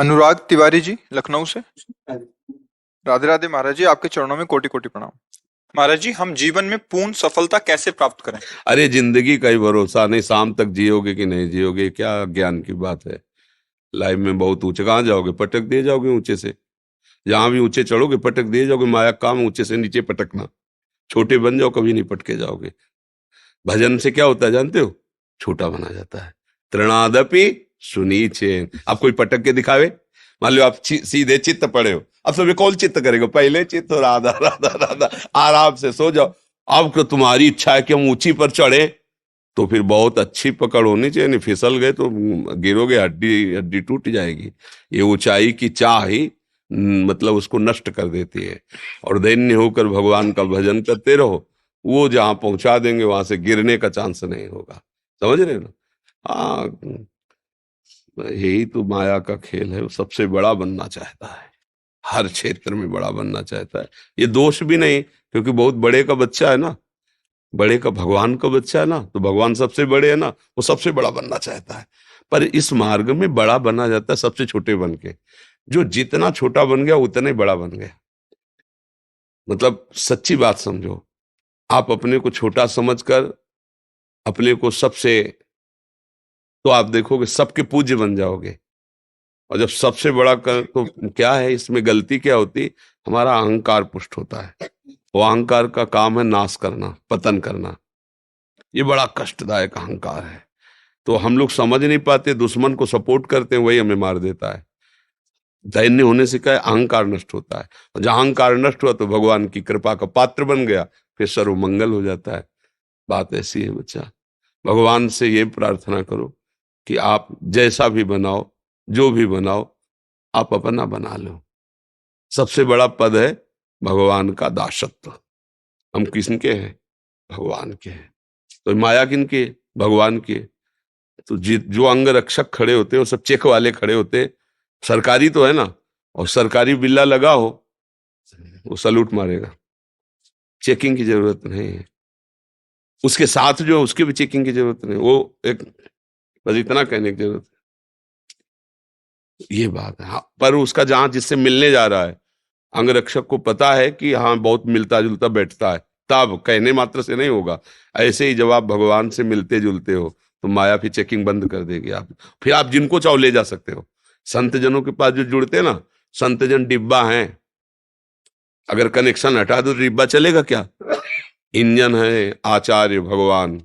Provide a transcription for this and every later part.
अनुराग तिवारी जी, लखनऊ से। राधे राधे महाराज जी, आपके चरणों में कोटि कोटि प्रणाम। महाराज जी, हम जीवन में पूर्ण सफलता कैसे प्राप्त करें? अरे जिंदगी का ही भरोसा नहीं, शाम तक जियोगे कि नहीं जियोगे, क्या ज्ञान की बात है। लाइफ में बहुत ऊंचे कहाँ जाओगे, पटक दिए जाओगे ऊंचे से। जहां भी ऊंचे चढ़ोगे पटक दिए जाओगे। माया का काम ऊंचे से नीचे पटकना। छोटे बन जाओ, कभी नहीं पटके जाओगे। भजन से क्या होता है जानते हो? छोटा बना जाता है। तृणादपि सुनीचे। आप कोई पटक के दिखावे, मान लो आप सीधे चित्त पड़े हो, अब सब कौन चित्त करेगा? पहले चित्त राधा राधा राधा। आराम से सो जाओ। अब तो तुम्हारी इच्छा है कि हम ऊंची पर चढ़े, तो फिर बहुत अच्छी पकड़ होनी चाहिए, नहीं फिसल गए तो गिरोगे, हड्डी हड्डी टूट जाएगी। ये ऊंचाई की चाह ही मतलब उसको नष्ट कर देती है। और दैन्य होकर भगवान का भजन करते रहो, वो जहां पहुंचा देंगे वहां से गिरने का चांस नहीं होगा। समझ रहे हो ना? हाँ, यही तो माया का खेल है। वो सबसे बड़ा बनना चाहता है, हर क्षेत्र में बड़ा बनना चाहता है। ये दोष भी नहीं, क्योंकि बहुत बड़े का बच्चा है ना, बड़े का भगवान का बच्चा है ना, तो भगवान सबसे बड़े है ना, वो सबसे बड़ा बनना चाहता है। पर इस मार्ग में बड़ा बना जाता है सबसे छोटे बन के। जो जितना छोटा बन गया उतना ही बड़ा बन गया। मतलब सच्ची बात समझो, आप अपने को छोटा समझकर अपने को सबसे, तो आप देखोगे सबके पूज्य बन जाओगे। और जब सबसे बड़ा कर तो क्या है, इसमें गलती क्या होती? हमारा अहंकार पुष्ट होता है। वो अहंकार का काम है नाश करना, पतन करना। ये बड़ा कष्टदायक अहंकार है। तो हम लोग समझ नहीं पाते, दुश्मन को सपोर्ट करते हैं, वही हमें मार देता है। दैन्य होने से क्या है, अहंकार नष्ट होता है। और जहां अहंकार नष्ट हुआ तो भगवान की कृपा का पात्र बन गया, फिर सर्व मंगल हो जाता है। बात ऐसी है बच्चा। भगवान से ये प्रार्थना करो कि आप जैसा भी बनाओ, जो भी बनाओ, आप अपना बना लो। सबसे बड़ा पद है भगवान का दासत्व। हम किसके हैं? भगवान के हैं। तो माया किनके? भगवान के। तो जो अंग रक्षक खड़े होते हैं वो सब चेक वाले खड़े होते हैं। सरकारी तो है ना, और सरकारी बिल्ला लगा हो, वो सलूट मारेगा। चेकिंग की जरूरत नहीं है। उसके साथ जो है उसकी भी चेकिंग की जरूरत नहीं, वो एक, बस इतना कहने की जरूरत है। ये बात है। हाँ, पर उसका जहां जिससे मिलने जा रहा है, अंगरक्षक को पता है कि हाँ बहुत मिलता जुलता बैठता है, तब कहने मात्र से नहीं होगा। ऐसे ही जब आप भगवान से मिलते जुलते हो तो माया फिर चेकिंग बंद कर देगी। आप फिर आप जिनको चाहो ले जा सकते हो। संत जनों के पास जो जुड़ते हैं ना, संत जन डिब्बा हैं, अगर कनेक्शन हटा दो तो डिब्बा चलेगा क्या? इंजन है आचार्य भगवान।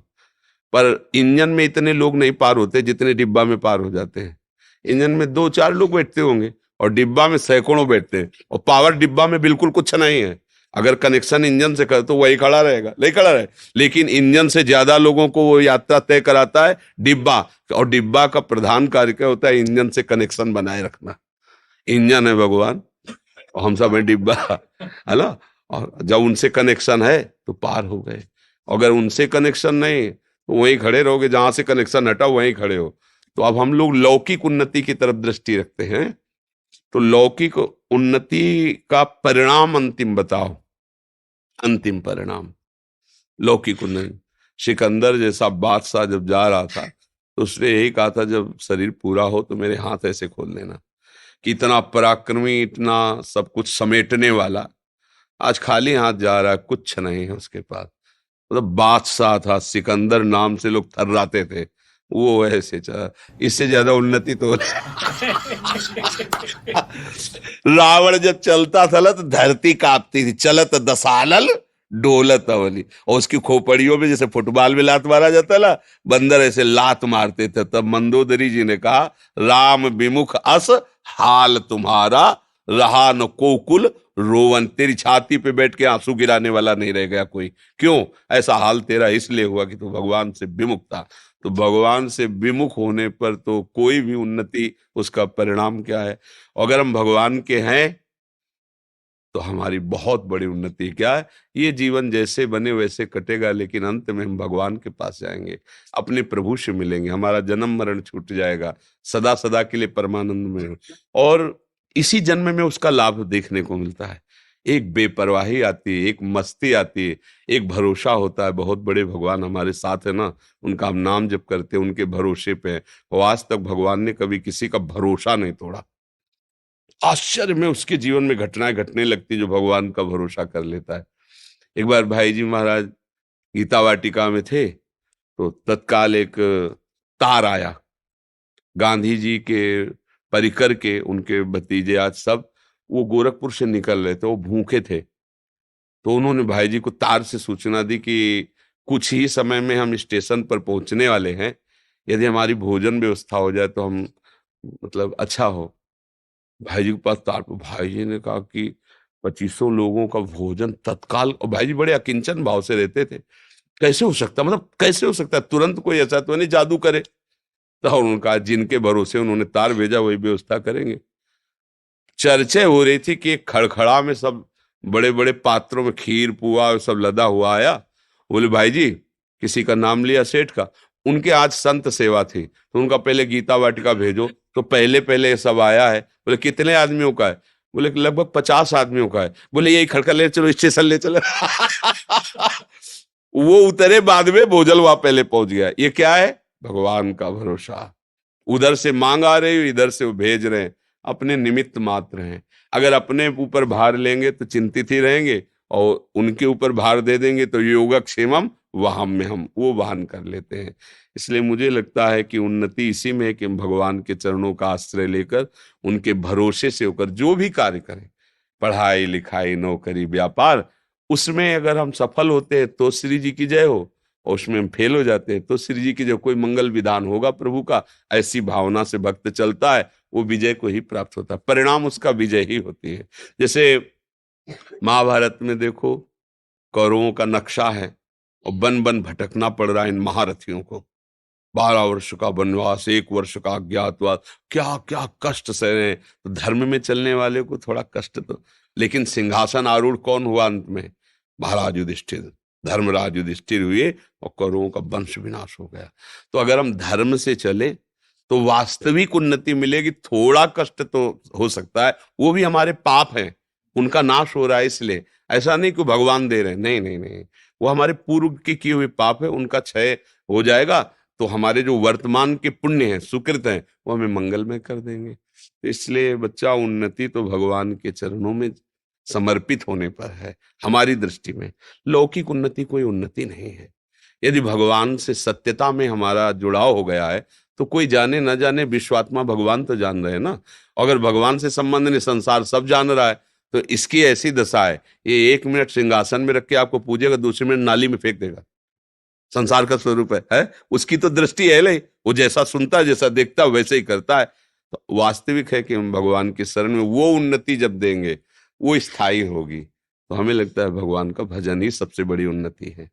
पर इंजन में इतने लोग नहीं पार होते जितने डिब्बा में पार हो जाते हैं। इंजन में दो चार लोग बैठते होंगे और डिब्बा में सैकड़ों बैठते हैं, और पावर डिब्बा में बिल्कुल कुछ नहीं है। अगर कनेक्शन इंजन से कर तो वही खड़ा रहेगा, नहीं खड़ा रहे। लेकिन इंजन से ज्यादा लोगों को वो यात्रा तय कराता है डिब्बा। और डिब्बा का प्रधान कार्य क्या होता है? इंजन से कनेक्शन बनाए रखना। इंजन है भगवान और हम सब है डिब्बा, है ना। और जब उनसे कनेक्शन है तो पार हो गए। अगर उनसे कनेक्शन नहीं तो वहीं खड़े रहोगे, जहां से कनेक्शन हटा वहीं खड़े हो। तो अब हम लोग लौकिक उन्नति की तरफ दृष्टि रखते हैं। तो लौकिक उन्नति का परिणाम अंतिम बताओ। अंतिम परिणाम लौकिक उन्नति। सिकंदर जैसा बादशाह जब जा रहा था तो उसने यही कहा था, जब शरीर पूरा हो तो मेरे हाथ ऐसे खोल देना। कि इतना पराक्रमी, इतना सब कुछ समेटने वाला, आज खाली हाथ जा रहा है, कुछ नहीं है उसके पास। मतलब बादशाह था, सिकंदर नाम से लोग थर्राते थे। वो ऐसे चला, इससे ज्यादा उन्नति तो रावण जब चलता था ना तो धरती कांपती थी। चलत दसानल डोलत अवली। और उसकी खोपड़ियों में जैसे फुटबॉल में लात मारा जाता ना, बंदर ऐसे लात मारते थे। तब मंदोदरी जी ने कहा, राम विमुख अस हाल तुम्हारा, रहा न कोकुल रोवन। तेरी छाती पे बैठ के आंसू गिराने वाला नहीं रह गया कोई। क्यों ऐसा हाल तेरा? इसलिए हुआ कि तू भगवान से विमुख था। तो भगवान से विमुख होने पर तो कोई भी उन्नति, उसका परिणाम क्या है? अगर हम भगवान के हैं तो हमारी बहुत बड़ी उन्नति क्या है? ये जीवन जैसे बने वैसे कटेगा, लेकिन अंत में हम भगवान के पास जाएंगे, अपने प्रभु से मिलेंगे, हमारा जन्म मरण छूट जाएगा, सदा सदा के लिए परमानंद में। और इसी जन्म में उसका लाभ देखने को मिलता है। एक बेपरवाही आती है, एक मस्ती आती है, एक भरोसा होता है। बहुत बड़े भगवान हमारे साथ है ना, उनका हम नाम जप करते हैं, उनके भरोसे पे हैं। और आज तक भगवान ने कभी किसी का भरोसा नहीं तोड़ा। आश्चर्य में उसके जीवन में घटनाएं घटने लगती जो भगवान का भरोसा कर लेता है। एक बार भाई जी महाराज गीता वाटिका में थे, तो तत्काल एक तार आया, गांधी जी के परिकर के, उनके भतीजे आज सब वो गोरखपुर से निकल रहे थे, वो भूखे थे। तो उन्होंने भाई जी को तार से सूचना दी कि कुछ ही समय में हम स्टेशन पर पहुंचने वाले हैं, यदि हमारी भोजन व्यवस्था हो जाए तो हम मतलब अच्छा हो। भाई जी के पास तार पर भाई जी ने कहा कि 2500 लोगों का भोजन तत्काल, और भाई जी बड़े अकिंचन भाव से रहते थे, कैसे हो सकता, मतलब कैसे हो सकता है, तुरंत कोई ऐसा तो नहीं जादू करे। तो उनका जिनके भरोसे उन्होंने तार भेजा वही व्यवस्था करेंगे। चर्चा हो रही थी कि एक खड़खड़ा में सब बड़े बड़े पात्रों में खीर पुआ और सब लदा हुआ आया। बोले भाई जी, किसी का नाम लिया सेठ का, उनके आज संत सेवा थी तो उनका पहले गीता वाटिका भेजो। तो पहले पहले ये सब आया है। बोले कितने आदमियों का है? बोले कि लगभग 50 आदमियों का है। बोले यही खड़खड़ ले चलो, स्टेशन ले चलो। वो उतरे बाद में भोजल वहां पहले पहुंच गया। ये क्या है? भगवान का भरोसा। उधर से मांग आ रही हो, इधर से वो भेज रहे हैं, अपने निमित्त मात्र हैं। अगर अपने ऊपर भार लेंगे तो चिंतित ही रहेंगे, और उनके ऊपर भार दे देंगे तो योगक्षेमम वहां में हम वो वहन कर लेते हैं। इसलिए मुझे लगता है कि उन्नति इसी में है कि हम भगवान के चरणों का आश्रय लेकर उनके भरोसे से होकर जो भी कार्य करें, पढ़ाई लिखाई नौकरी व्यापार, उसमें अगर हम सफल होते हैं तो श्री जी की जय हो, और उसमें हम फेल हो जाते हैं तो श्री जी की जो कोई मंगल विधान होगा प्रभु का, ऐसी भावना से भक्त चलता है, वो विजय को ही प्राप्त होता है, परिणाम उसका विजय ही होती है। जैसे महाभारत में देखो, कौरवों का नक्शा है और बन बन भटकना पड़ रहा है इन महारथियों को। 12 वर्ष का वनवास, 1 वर्ष का अज्ञातवास, क्या क्या कष्ट सह रहे हैं। तो धर्म में चलने वाले को थोड़ा कष्ट तो, लेकिन सिंहासन आरूढ़ कौन हुआ अंत में? महाराज युधिष्ठिर, धर्मराज युधिष्ठिर हुए और कौरवों का वंश विनाश हो गया। तो अगर हम धर्म से चले तो वास्तविक उन्नति मिलेगी। थोड़ा कष्ट तो हो सकता है, वो भी हमारे पाप हैं, उनका नाश हो रहा है इसलिए। ऐसा नहीं कि भगवान दे रहे हैं, नहीं नहीं नहीं, वो हमारे पूर्व के किए हुए पाप है, उनका क्षय हो जाएगा तो हमारे जो वर्तमान के पुण्य हैं, सुकृत हैं, वो हमें मंगलमय कर देंगे। तो इसलिए बच्चा, उन्नति तो भगवान के चरणों में समर्पित होने पर है। हमारी दृष्टि में लौकिक उन्नति कोई उन्नति नहीं है। यदि भगवान से सत्यता में हमारा जुड़ाव हो गया है तो कोई जाने न जाने, विश्वात्मा भगवान तो जान रहे हैं ना। अगर भगवान से संबंध नहीं, संसार सब जान रहा है, तो इसकी ऐसी दशा है, ये 1 मिनट सिंहासन में रख के आपको पूजेगा, दूसरे मिनट नाली में फेंक देगा। संसार का स्वरूप है? उसकी तो दृष्टि है नहीं, वो जैसा सुनता है, जैसा देखता है, वैसे ही करता है। तो वास्तविक है कि हम भगवान की शरण में वो उन्नति जब देंगे वो स्थायी होगी। तो हमें लगता है भगवान का भजन ही सबसे बड़ी उन्नति है।